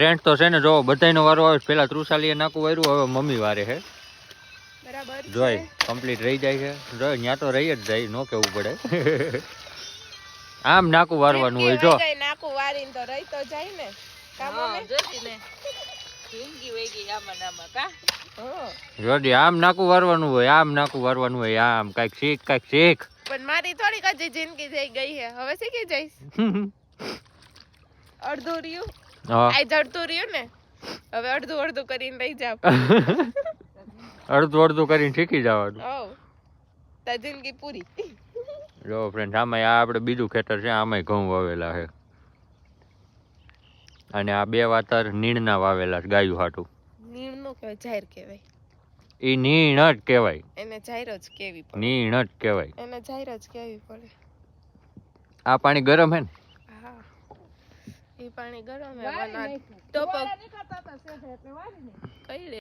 friend તો છે ને જો બધાયનો વારો આવે પેલા ત્રુસાલીએ નાકું વાર્યું હવે મમ્મી વારે છે બરાબર જોઈ કમ્પ્લીટ રહી જાય છે જોઈ ન્યા તો રહી જ જાય નો કેવું પડે આમ નાકું વારવાનું હોય જો નાકું વારીને તો રહી તો જાય ને કામોને જોતી ને જિંદગી વઈ ગઈ આમાં નામાં કા જોડી આમ નાકું વારવાનું હોય આમ નાકું વારવાનું હોય આમ કાઈક શીખ પણ મારી થોડીક હજી જિંદગી થઈ ગઈ છે હવે શીખી જઈશ અડધું રહ્યું આ જડતું રહ્યું ને હવે અડધું કરીને લઈ જાવ અડધું કરીને શીખી જવાનું તા જિંદગી પૂરી જો ફ્રેન્ડ આમાં આ આપણે બીજું ખેતર છે આમાંય ઘઉં વાવેલા છે અને આ બે વાતર નીણના વાવેલા છે ગાયું હાટું નીણનું કહેવાય જાહેર કહેવાય ઈ નીણ જ કહેવાય એને જાહેર જ કેવી પડે નીણ જ કહેવાય એને જાહેર જ કેવી પડે આ પાણી ગરમ હે ને હા એ પાણી ગરમ હે ટોપક કઈ